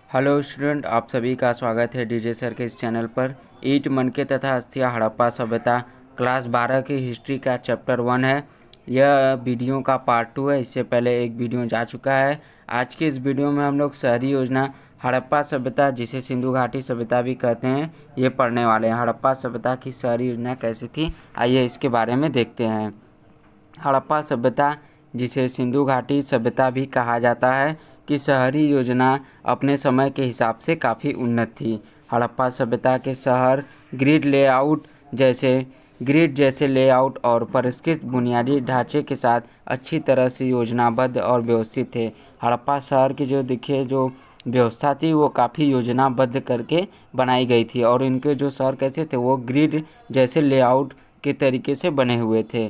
Hello student, आप सभी का स्वागत है डीजे सर के इस चैनल पर। ईंट मनके तथा अस्थियाँ हड़प्पा सभ्यता क्लास 12 की हिस्ट्री का चैप्टर 1 है। यह वीडियो का पार्ट 2 है। इससे पहले एक वीडियो जा चुका है। आज की इस वीडियो में हम लोग शहरी योजना हड़प्पा सभ्यता, जिसे सिंधु घाटी सभ्यता भी कहते हैं, ये पढ़ने वाले हैं। हड़प्पा सभ्यता की शहरी योजना कैसी थी, आइए इसके बारे में देखते हैं। हड़प्पा सभ्यता, जिसे सिंधु घाटी सभ्यता भी कहा जाता है, कि शहरी योजना अपने समय के हिसाब से काफ़ी उन्नत थी। हड़प्पा सभ्यता के शहर ग्रिड जैसे लेआउट और परिष्कृत बुनियादी ढांचे के साथ अच्छी तरह से योजनाबद्ध और व्यवस्थित थे। हड़प्पा शहर की जो व्यवस्था थी वो काफ़ी योजनाबद्ध करके बनाई गई थी, और इनके जो शहर कैसे थे वो ग्रिड जैसे लेआउट के तरीके से बने हुए थे।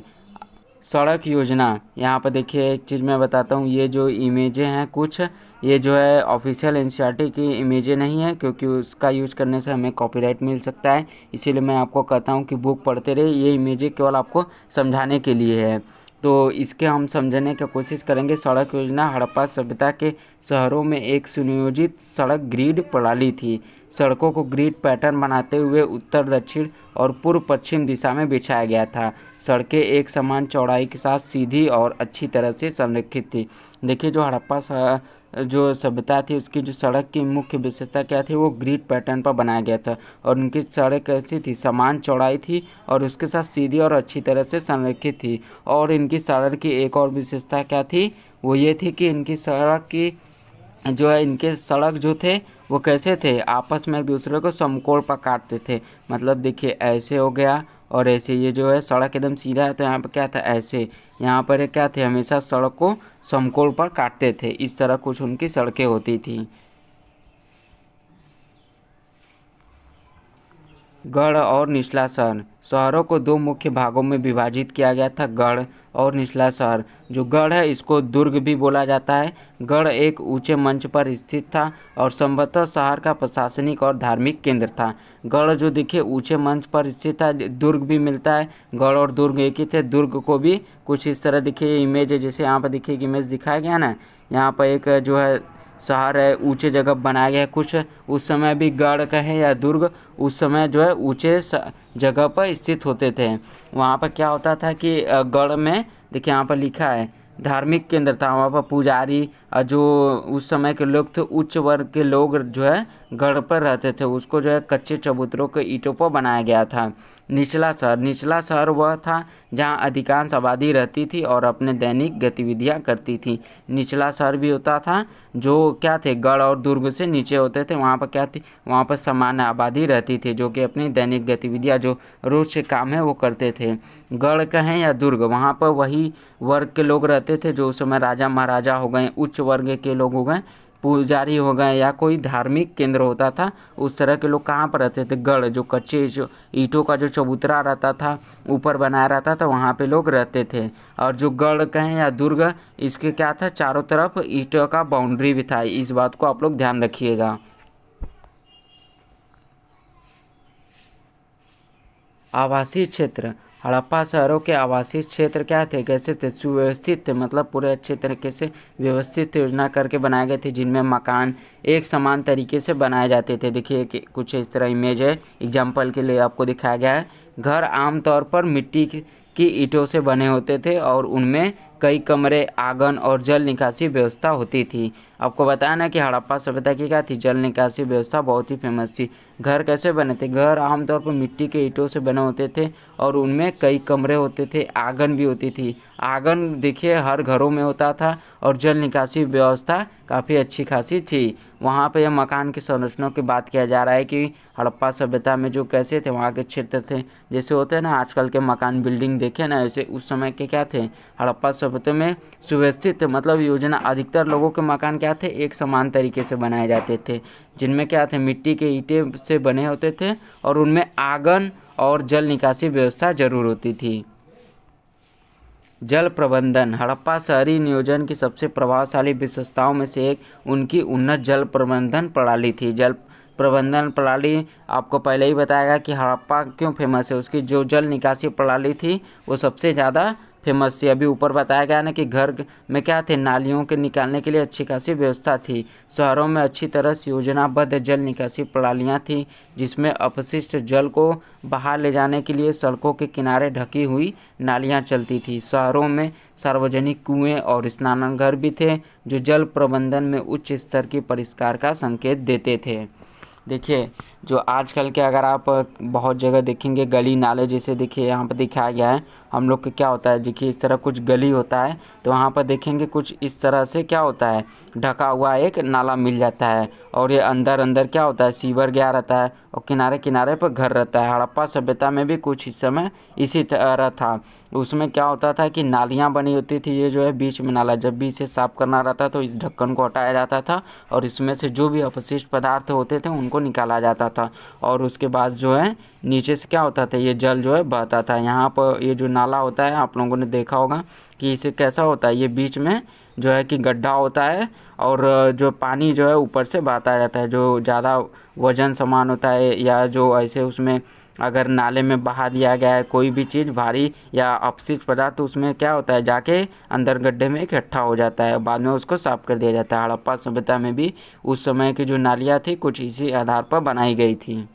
सड़क योजना, यहाँ पर देखिए एक चीज़ मैं बताता हूँ। ये जो इमेजें हैं कुछ, ये जो है ऑफिशियल एनसीईआरटी की इमेजें नहीं है, क्योंकि उसका यूज़ करने से हमें कॉपीराइट मिल सकता है। इसीलिए मैं आपको कहता हूँ कि बुक पढ़ते रहिए। ये इमेजें केवल आपको समझाने के लिए है, तो इसके हम समझने की कोशिश करेंगे। सड़क योजना हड़प्पा सभ्यता के शहरों में एक सुनियोजित सड़क ग्रिड प्रणाली थी। सड़कों को ग्रिड पैटर्न बनाते हुए उत्तर दक्षिण और पूर्व पश्चिम दिशा में बिछाया गया था। सड़कें एक समान चौड़ाई के साथ सीधी और अच्छी तरह से संरेखित थी। देखिए, जो हड़प्पा जो सभ्यता थी उसकी जो सड़क की मुख्य विशेषता क्या थी, वो ग्रिड पैटर्न पर बनाया गया था, और उनकी सड़क कैसी थी, समान चौड़ाई थी और उसके साथ सीधी और अच्छी तरह से संरेखित थी। और इनकी सड़क की एक और विशेषता क्या थी, वो ये थी कि इनकी सड़क जो थे वो कैसे थे, आपस में एक दूसरे को समकोण पर काटते थे। मतलब देखिए, ऐसे हो गया और ऐसे। ये जो है सड़क एकदम सीधा है, तो यहाँ पर क्या था, ऐसे। यहाँ पर क्या थे, हमेशा सड़क को समकोण पर काटते थे। इस तरह कुछ उनकी सड़कें होती थी। गढ़ और निचला शहर, शहरों को दो मुख्य भागों में विभाजित किया गया था, गढ़ और निचला शहर। जो गढ़ है इसको दुर्ग भी बोला जाता है। गढ़ एक ऊंचे मंच पर स्थित था और संभवतः शहर का प्रशासनिक और धार्मिक केंद्र था। गढ़ जो देखिए ऊंचे मंच पर स्थित था। दुर्ग भी मिलता है, गढ़ और दुर्ग एक ही थे। दुर्ग को भी कुछ इस तरह देखिए इमेज है, जैसे यहाँ पर देखिए इमेज दिखाया गया ना, यहाँ पर एक जो है शहर है, ऊंचे जगह बनाया गया है। कुछ उस समय भी गढ़ कहें या दुर्ग, उस समय जो है ऊंचे जगह पर स्थित होते थे। वहाँ पर क्या होता था कि गढ़ में देखिए यहाँ पर लिखा है धार्मिक केंद्र था। वहाँ पर पुजारी जो उस समय के लोग थे, उच्च वर्ग के लोग जो है गढ़ पर रहते थे। उसको जो है कच्चे चबूतरों के ईंटों पर बनाया गया था। निचला शहर वह था जहाँ अधिकांश आबादी रहती थी और अपने दैनिक गतिविधियाँ करती थी। निचला शहर भी होता था जो क्या थे, गढ़ और दुर्ग से नीचे होते थे। वहाँ पर क्या थी, वहाँ पर सामान्य आबादी रहती थी जो कि अपनी दैनिक गतिविधियाँ जो रोज से काम है वो करते थे। गढ़ कहें या दुर्ग, वहाँ पर वही वर्ग के लोग रहते थे जो उस समय राजा महाराजा हो गए, उच्च वर्ग के लोग हो गए, पुजारी हो गए, या कोई धार्मिक केंद्र होता था। उस तरह के लोग कहाँ पर रहते थे, गढ़, जो कच्चे ईंटों का जो चबूतरा रहता था, ऊपर बनाया रहता था, वहाँ पे लोग रहते थे। और जो गढ़ कहें या दुर्ग, इसके क्या था, चारों तरफ ईंटों का बाउंड्री भी था। इस बात को आप लोग ध्यान रखिएगा। आवासीय क्षेत्र, हड़प्पा शहरों के आवासीय क्षेत्र क्या थे, कैसे थे, सुव्यवस्थित थे। मतलब पूरे अच्छे तरीके से व्यवस्थित योजना करके बनाए गए थे, जिनमें मकान एक समान तरीके से बनाए जाते थे। देखिए कि कुछ इस तरह इमेज है, एग्जाम्पल के लिए आपको दिखाया गया है। घर आमतौर पर मिट्टी की ईंटों से बने होते थे और उनमें कई कमरे, आंगन और जल निकासी व्यवस्था होती थी। आपको बताया ना कि हड़प्पा सभ्यता की क्या थी, जल निकासी व्यवस्था बहुत ही फेमस थी। घर कैसे बने थे, घर आमतौर पर मिट्टी के ईंटों से बने होते थे और उनमें कई कमरे होते थे, आंगन भी होती थी। आंगन देखिए हर घरों में होता था और जल निकासी व्यवस्था काफ़ी अच्छी खासी थी। वहाँ पे यह मकान की संरचनाओं की बात किया जा रहा है कि हड़प्पा सभ्यता में जो कैसे थे वहाँ के क्षेत्र थे, जैसे होते हैं ना आजकल के मकान बिल्डिंग देखे ना, ऐसे उस समय के क्या थे, हड़प्पा सभ्यता में सुव्यवस्थित थे। मतलब योजना, अधिकतर लोगों के मकान क्या थे, एक समान तरीके से बनाए जाते थे, जिनमें क्या थे, मिट्टी के ईंटें से बने होते थे और उनमें आंगन और जल निकासी व्यवस्था जरूर होती थी। जल प्रबंधन, हड़प्पा शहरी नियोजन की सबसे प्रभावशाली विशेषताओं में से एक उनकी उन्नत जल प्रबंधन प्रणाली थी। जल प्रबंधन प्रणाली आपको पहले ही बताएगा कि हड़प्पा क्यों फेमस है। उसकी जो जल निकासी प्रणाली थी वो सबसे ज़्यादा फेमस थी। अभी ऊपर बताया गया ना कि घर में क्या थे, नालियों के निकालने के लिए अच्छी खासी व्यवस्था थी। शहरों में अच्छी तरह से योजनाबद्ध जल निकासी प्रणालियाँ थी, जिसमें अपशिष्ट जल को बाहर ले जाने के लिए सड़कों के किनारे ढकी हुई नालियाँ चलती थी। शहरों में सार्वजनिक कुएं और स्नानघर भी थे, जो जल प्रबंधन में उच्च स्तर की परिष्कार का संकेत देते थे। देखिए, जो आजकल के अगर आप बहुत जगह देखेंगे गली नाले, जैसे देखिए यहाँ पर दिखाया गया है, हम लोग के क्या होता है, देखिए इस तरह कुछ गली होता है तो वहाँ पर देखेंगे कुछ इस तरह से क्या होता है, ढका हुआ एक नाला मिल जाता है, और ये अंदर अंदर क्या होता है, सीवर गया रहता है और किनारे किनारे पर घर रहता है। हड़प्पा सभ्यता में भी कुछ इस समय इसी तरह था। उसमें क्या होता था कि नालियाँ बनी होती थी, ये जो है बीच में नाला, जब भी इसे साफ करना रहता तो इस ढक्कन को हटाया जाता था और इसमें से जो भी अपशिष्ट पदार्थ होते थे उनको निकाला जाता था, और उसके बाद जो है नीचे से क्या होता था, ये जल जो है बहता था। यहाँ पर ये जो नाला होता है आप लोगों ने देखा होगा कि इसे कैसा होता है, ये बीच में जो है कि गड्ढा होता है और जो पानी जो है ऊपर से बहता जाता है। जो ज़्यादा वजन सामान होता है या जो ऐसे उसमें अगर नाले में बहा दिया गया है कोई भी चीज़ भारी या अपशिष्ट पदार्थ, तो उसमें क्या होता है, जाके अंदर गड्ढे में इकट्ठा हो जाता है, बाद में उसको साफ कर दिया जाता है। हड़प्पा सभ्यता में भी उस समय की जो नालियाँ थी कुछ इसी आधार पर बनाई गई थी।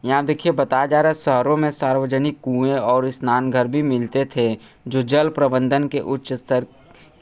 यहाँ देखिए बताया जा रहा है, शहरों में सार्वजनिक कुएं और स्नानघर भी मिलते थे, जो जल प्रबंधन के उच्च स्तर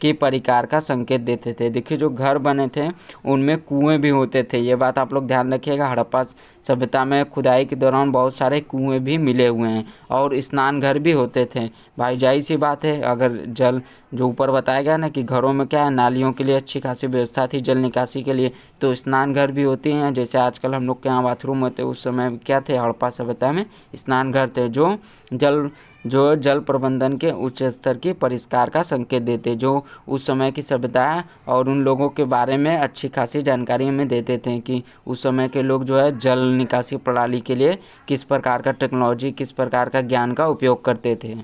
के परिकार का संकेत देते थे। देखिए जो घर बने थे उनमें कुएं भी होते थे, ये बात आप लोग ध्यान रखिएगा। हड़प्पा सभ्यता में खुदाई के दौरान बहुत सारे कुएं भी मिले हुए हैं और स्नान घर भी होते थे। भाई जाहिर सी बात है, अगर जल जो ऊपर बताया गया ना कि घरों में क्या है, नालियों के लिए अच्छी खासी व्यवस्था थी जल निकासी के लिए, तो स्नान घर भी होती हैं। जैसे आजकल हम लोग के यहाँ बाथरूम होते, उस समय क्या थे, हड़प्पा सभ्यता में स्नान घर थे, जो जल प्रबंधन के उच्च स्तर की परिष्कार का संकेत देते, जो उस समय की सभ्यता और उन लोगों के बारे में अच्छी खासी जानकारी हमें देते थे कि उस समय के लोग जो है जल निकासी प्रणाली के लिए किस प्रकार का टेक्नोलॉजी, किस प्रकार का ज्ञान का उपयोग करते थे।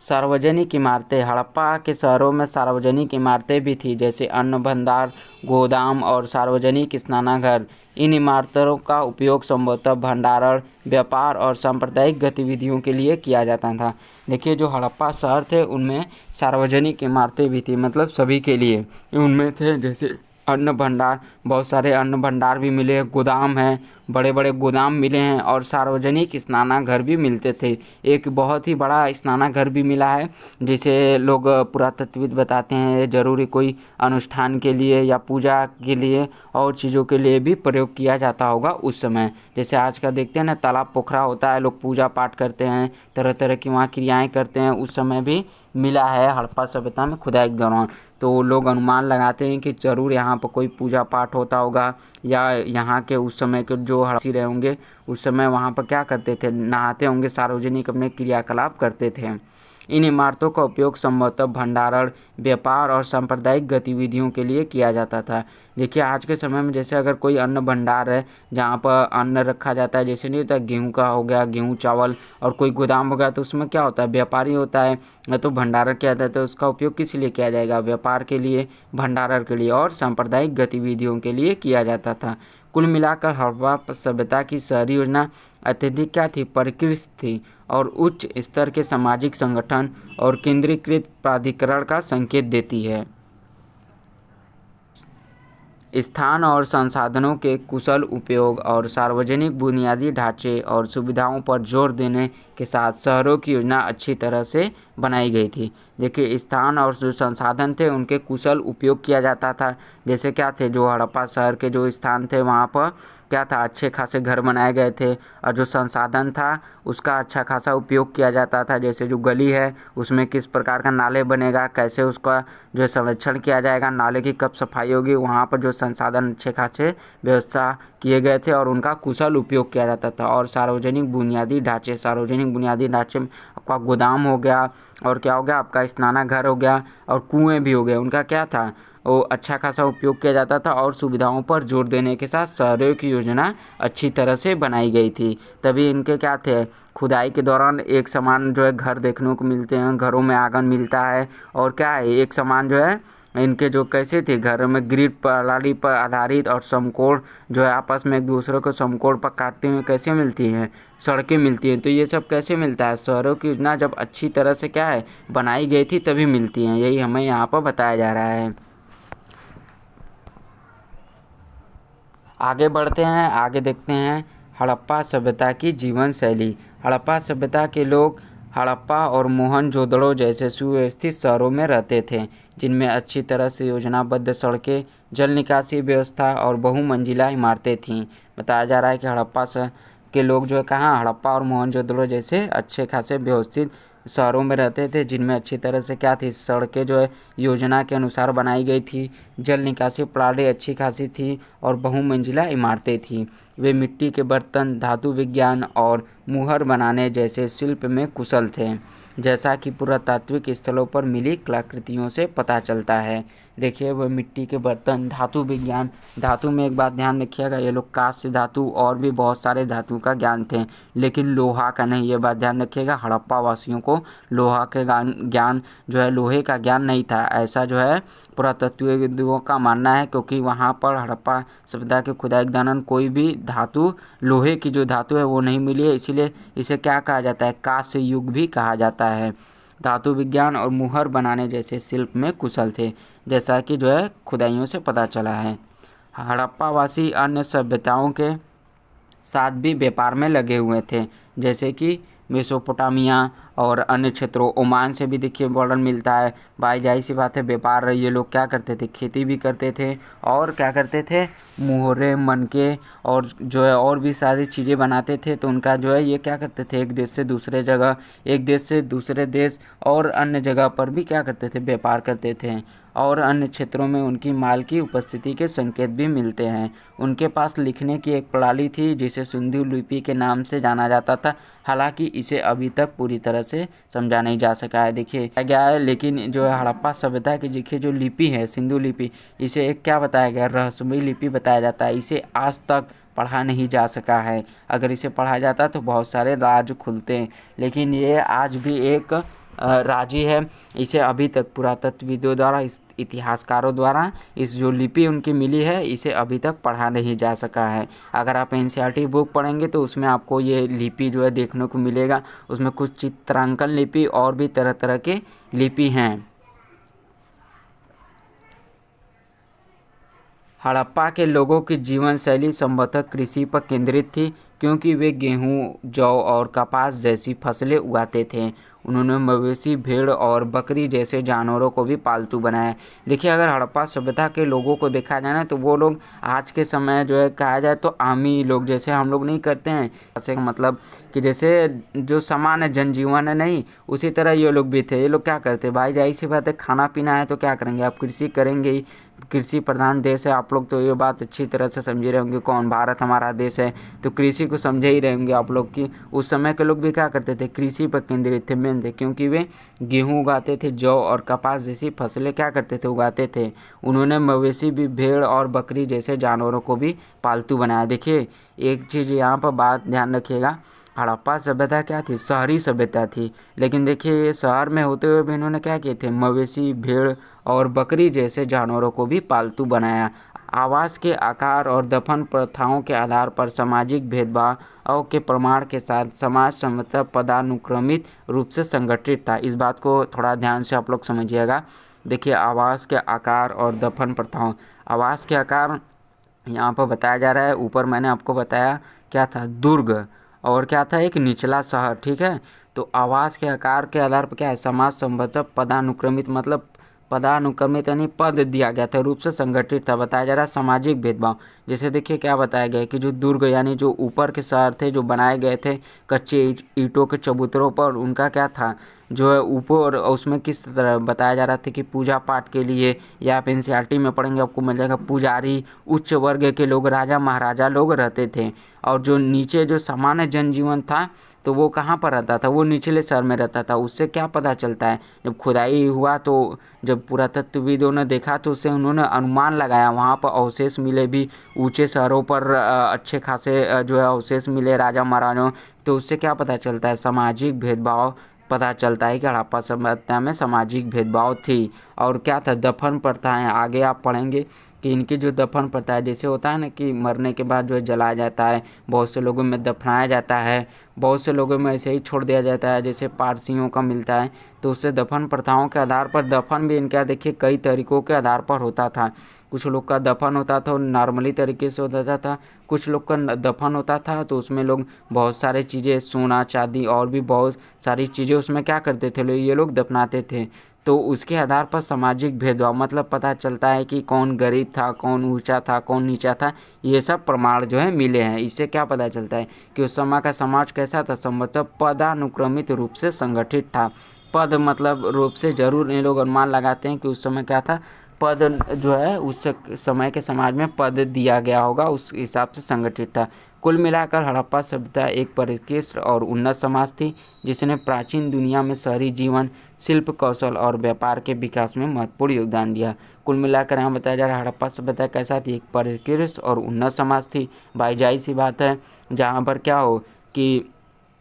सार्वजनिक इमारतें, हड़प्पा के शहरों में सार्वजनिक इमारतें भी थी, जैसे अन्न भंडार, गोदाम और सार्वजनिक स्नानागार। इन इमारतों का उपयोग संभवतः भंडारण, व्यापार और सांप्रदायिक गतिविधियों के लिए किया जाता था। देखिए जो हड़प्पा शहर थे उनमें सार्वजनिक इमारतें भी थी, मतलब सभी के लिए उनमें थे, जैसे अन्न भंडार, बहुत सारे अन्न भंडार भी मिले, गोदाम हैं, बड़े बड़े गोदाम मिले हैं और सार्वजनिक स्नानागार भी मिलते थे। एक बहुत ही बड़ा स्नानागार भी मिला है, जिसे लोग पुरातत्वविद बताते हैं ज़रूरी कोई अनुष्ठान के लिए या पूजा के लिए और चीज़ों के लिए भी प्रयोग किया जाता होगा उस समय। जैसे आज का देखते हैं ना, तालाब पोखरा होता है, लोग पूजा पाठ करते हैं, तरह तरह की वहाँ क्रियाएँ करते हैं, उस समय भी मिला है हड़प्पा सभ्यता में खुदाई के दौरान। तो लोग अनुमान लगाते हैं कि ज़रूर यहाँ पर कोई पूजा पाठ होता होगा, या यहाँ के उस समय के जो हड़प्पी रहे होंगे उस समय वहाँ पर क्या करते थे, नहाते होंगे, सार्वजनिक अपने क्रियाकलाप करते थे। इन इमारतों का उपयोग संभवतः भंडारण, व्यापार और सांप्रदायिक गतिविधियों के लिए किया जाता था। देखिए आज के समय में जैसे अगर कोई अन्न भंडार है जहाँ पर अन्न रखा जाता है, जैसे नहीं होता गेहूँ का हो गया, गेहूँ चावल, और कोई गोदाम हो गया, तो उसमें क्या होता है, व्यापारी होता है, तो भंडारण किया जाता है। उसका उपयोग किस लिए किया जाएगा, व्यापार के लिए, भंडारण के लिए और सांप्रदायिक गतिविधियों के लिए किया जाता था। कुल मिलाकर हड़प्पा सभ्यता की शहरी योजना अत्यधिक क्या थी, परिष्कृत थी और उच्च स्तर के सामाजिक संगठन और केंद्रीकृत प्राधिकरण का संकेत देती है। स्थान और संसाधनों के कुशल उपयोग और सार्वजनिक बुनियादी ढांचे और सुविधाओं पर जोर देने के साथ शहरों की योजना अच्छी तरह से बनाई गई थी। देखिए स्थान और जो संसाधन थे उनके कुशल उपयोग किया जाता था। जैसे क्या थे, जो हड़प्पा शहर के जो स्थान थे वहाँ पर क्या था, अच्छे खासे घर बनाए गए थे, और जो संसाधन था उसका अच्छा खासा उपयोग किया जाता था। जैसे जो गली है उसमें किस प्रकार का नाले बनेगा, कैसे उसका जो संरक्षण किया जाएगा, नाले की कब सफाई होगी, वहाँ पर जो संसाधन अच्छे खासे व्यवस्था किए गए थे और उनका कुशल उपयोग किया जाता था। और सार्वजनिक बुनियादी ढांचे, सार्वजनिक बुनियादी ढांचे में आपका गोदाम हो गया, और क्या हो गया, आपका स्नानागार हो गया, और कुएं भी हो गए, उनका क्या था, वो अच्छा खासा उपयोग किया जाता था और सुविधाओं पर जोर देने के साथ शहरों की योजना अच्छी तरह से बनाई गई थी। तभी इनके क्या थे, खुदाई के दौरान एक समान जो है घर देखने को मिलते हैं, घरों में आंगन मिलता है, और क्या है, एक समान जो है इनके जो कैसे थे, घर में ग्रिड प्रणाली पर आधारित और समकोण जो है आपस में एक दूसरे को समकोण पर काटते हुए कैसे मिलती हैं, सड़कें मिलती हैं। तो ये सब कैसे मिलता है, शहरों की योजना जब अच्छी तरह से क्या है बनाई गई थी तभी मिलती हैं, यही हमें यहाँ पर बताया जा रहा है। आगे बढ़ते हैं, आगे देखते हैं हड़प्पा सभ्यता की जीवन शैली। हड़प्पा सभ्यता के लोग हड़प्पा और मोहनजोदड़ो जैसे सुव्यवस्थित शहरों में रहते थे, जिनमें अच्छी तरह से योजनाबद्ध सड़कें, जल निकासी व्यवस्था और बहुमंजिला इमारतें थीं। बताया जा रहा है कि हड़प्पा के लोग जो है कहाँ, हड़प्पा और मोहनजोदड़ो जैसे अच्छे खासे व्यवस्थित शहरों में रहते थे, जिनमें अच्छी तरह से क्या थी, सड़कें जो है योजना के अनुसार बनाई गई थी, जल निकासी प्रणाली अच्छी खासी थी और बहुमंजिला इमारतें थीं। वे मिट्टी के बर्तन, धातु विज्ञान और मुहर बनाने जैसे शिल्प में कुशल थे, जैसा कि पुरातात्विक स्थलों पर मिली कलाकृतियों से पता चलता है। देखिए वह मिट्टी के बर्तन, धातु विज्ञान, धातु में एक बात ध्यान रखिएगा, ये लोग कांस्य धातु और भी बहुत सारे धातु का ज्ञान थे, लेकिन लोहा का नहीं। ये बात ध्यान रखिएगा, हड़प्पा वासियों को लोहा के ज्ञान जो है, लोहे का ज्ञान नहीं था, ऐसा जो है पुरातत्वविदों का मानना है, क्योंकि वहाँ पर हड़प्पा सभ्यता के खुदाई के दौरान कोई भी धातु, लोहे की जो धातु है वो नहीं मिली है, इसीलिए इसे क्या कहा जाता है, कांस्य युग भी कहा जाता है। धातु विज्ञान और मुहर बनाने जैसे शिल्प में कुशल थे, जैसा कि जो है खुदाइयों से पता चला है। हड़प्पावासी अन्य सभ्यताओं के साथ भी व्यापार में लगे हुए थे, जैसे कि मेसोपोटामिया और अन्य क्षेत्रों, ओमान से भी देखिए बॉर्डर मिलता है। भाई जाहिर सी बात है व्यापार, ये लोग क्या करते थे, खेती भी करते थे और क्या करते थे, मुहरे, मनके और जो है और भी सारी चीज़ें बनाते थे। तो उनका जो है ये क्या करते थे, एक देश से दूसरे जगह, एक देश से दूसरे देश और अन्य जगह पर भी क्या करते थे, व्यापार करते थे। और अन्य क्षेत्रों में उनकी माल की उपस्थिति के संकेत भी मिलते हैं। उनके पास लिखने की एक प्रणाली थी जिसे सिंधु लिपि के नाम से जाना जाता था, हालांकि इसे अभी तक पूरी तरह से समझा नहीं जा सका है। देखिए गया है, लेकिन जो है हड़प्पा सभ्यता की देखिए जो लिपि है, सिंधु लिपि, इसे एक क्या बताया गया, रहस्यमयी लिपि बताया जाता है। इसे आज तक पढ़ा नहीं जा सका है, अगर इसे पढ़ा जाता तो बहुत सारे राज खुलते हैं, लेकिन ये आज भी एक राजी है। इसे अभी तक पुरातत्वविदों द्वारा, इतिहासकारों द्वारा इस जो लिपि उनकी मिली है, इसे अभी तक पढ़ा नहीं जा सका है। अगर आप एनसीईआरटी बुक पढ़ेंगे तो उसमें आपको ये लिपि जो है देखने को मिलेगा, उसमें कुछ चित्रांकन लिपि और भी तरह तरह के लिपि हैं। हड़प्पा के लोगों की जीवन शैली संभवतः कृषि पर केंद्रित थी, क्योंकि वे गेहूं, जौ और कपास जैसी फसलें उगाते थे। उन्होंने मवेशी, भेड़ और बकरी जैसे जानवरों को भी पालतू बनाया। देखिए अगर हड़प्पा सभ्यता के लोगों को देखा जाए ना, तो वो लोग आज के समय जो है कहा जाए तो आमी लोग, जैसे हम लोग नहीं करते हैं, ऐसे मतलब कि जैसे जो सामान्य जनजीवन है नहीं, उसी तरह ये लोग भी थे। ये लोग क्या करते, भाई जाहिर सी बात है, खाना पीना है तो क्या करेंगे, आप कृषि करेंगे ही, कृषि प्रधान देश है। आप लोग तो ये बात अच्छी तरह से समझे रहे होंगे, कौन, भारत हमारा देश है, तो कृषि को समझे ही रहे होंगे आप लोग की। उस समय के लोग भी क्या करते थे, कृषि पर केंद्रित थे, मेन थे, क्योंकि वे गेहूं उगाते थे, जौ और कपास जैसी फसलें क्या करते थे, उगाते थे। उन्होंने मवेशी भी, भेड़ और बकरी जैसे जानवरों को भी पालतू बनाया। देखिए एक चीज़ यहाँ पर बात ध्यान रखिएगा, हड़प्पा सभ्यता क्या थी, शहरी सभ्यता थी, लेकिन देखिए ये शहर में होते हुए भी इन्होंने क्या किए थे, मवेशी, भेड़ और बकरी जैसे जानवरों को भी पालतू बनाया। आवास के आकार और दफन प्रथाओं के आधार पर सामाजिक भेदभाव के प्रमाण के साथ समाज संभवतः पदानुक्रमित रूप से संगठित था। इस बात को थोड़ा ध्यान से आप लोग समझिएगा। देखिए आवास के आकार और दफन प्रथाओं, आवास के आकार यहाँ पर बताया जा रहा है, ऊपर मैंने आपको बताया क्या था, दुर्ग, और क्या था, एक निचला शहर, ठीक है। तो आवास के आकार के आधार पर क्या है, समाज संभवतः पदानुक्रमित, मतलब पदानुक्रमित यानी पद दिया गया था, रूप से संगठित था। बताया जा रहा है सामाजिक भेदभाव, जैसे देखिए क्या बताया गया है कि जो दुर्ग यानी जो ऊपर के शहर थे, जो बनाए गए थे कच्चे ईंटों के चबूतरों पर, उनका क्या था, जो है ऊपर उसमें किस तरह बताया जा रहा था कि पूजा पाठ के लिए, या आप एनसीईआरटी में पढ़ेंगे आपको मिल जाएगा, पुजारी, उच्च वर्ग के लोग, राजा महाराजा लोग रहते थे। और जो नीचे जो सामान्य जनजीवन था, तो वो कहाँ पर रहता था, वो निचले शहर में रहता था। उससे क्या पता चलता है, जब खुदाई हुआ तो जब पुरातत्वविदों ने देखा तो उससे उन्होंने अनुमान लगाया, वहाँ पर अवशेष मिले भी, ऊंचे शहरों पर अच्छे खासे जो है अवशेष मिले राजा महाराजाओं। तो उससे क्या पता चलता है, सामाजिक भेदभाव पता चलता है कि हड़प्पा सभ्यता में सामाजिक भेदभाव थी। और क्या था, दफन प्रथाएं। आगे आप पढ़ेंगे कि इनकी जो दफन प्रथा है, जैसे होता है ना कि मरने के बाद जो है जलाया जाता है, बहुत से लोगों में दफनाया जाता है, बहुत से लोगों में ऐसे ही छोड़ दिया जाता है, जैसे पारसियों का मिलता है। तो उससे दफन प्रथाओं के आधार पर दफन भी इनका देखिए कई तरीकों के आधार पर होता था। कुछ लोग का दफन होता था नॉर्मली तरीके से होता था, कुछ लोग का दफन होता था तो उसमें लोग बहुत सारी चीज़ें, सोना चांदी और भी बहुत सारी चीज़ें उसमें क्या करते थे, ये लोग दफनाते थे। तो उसके आधार पर सामाजिक भेदभाव मतलब पता चलता है कि कौन गरीब था, कौन ऊंचा था, कौन नीचा था। ये सब प्रमाण जो है मिले हैं। इससे क्या पता चलता है कि उस समय का समाज कैसा था, मतलब पदानुक्रमित रूप से संगठित था। पद मतलब रूप से जरूर ये लोग अनुमान लगाते हैं कि उस समय क्या था, पद जो है उस समय के समाज में पद दिया गया होगा, उस हिसाब से संगठित था। कुल मिलाकर हड़प्पा सभ्यता एक परिष्कृत और उन्नत समाज थी, जिसने प्राचीन दुनिया में शहरी जीवन, शिल्प कौशल और व्यापार के विकास में महत्वपूर्ण योगदान दिया। कुल मिलाकर यहाँ बताया जा रहा है हड़प्पा सभ्यता कैसा थी, एक परिष्कृत और उन्नत समाज थी। भाई जाहिर सी बात है, जहाँ पर क्या हो कि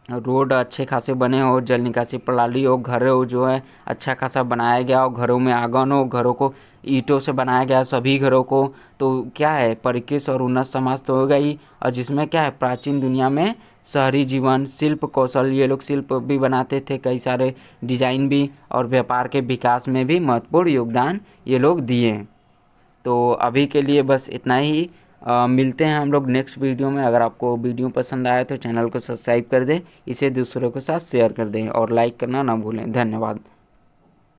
रोड अच्छे खासे बने हो, जल निकासी प्रणाली हो, घर हो जो है अच्छा खासा बनाया गया हो, घरों में आंगन हो, घरों को ईंटों से बनाया गया सभी घरों को, तो क्या है परिष्कृत और उन्नत समाज तो होगा ही। और जिसमें क्या है प्राचीन दुनिया में शहरी जीवन, शिल्प कौशल, ये लोग शिल्प भी बनाते थे, कई सारे डिजाइन भी, और व्यापार के विकास में भी महत्वपूर्ण योगदान ये लोग दिए। तो अभी के लिए बस इतना ही। मिलते हैं हम लोग नेक्स्ट वीडियो में। अगर आपको वीडियो पसंद आया तो चैनल को सब्सक्राइब कर दें, इसे दूसरों के साथ शेयर कर दें और लाइक करना ना भूलें। धन्यवाद।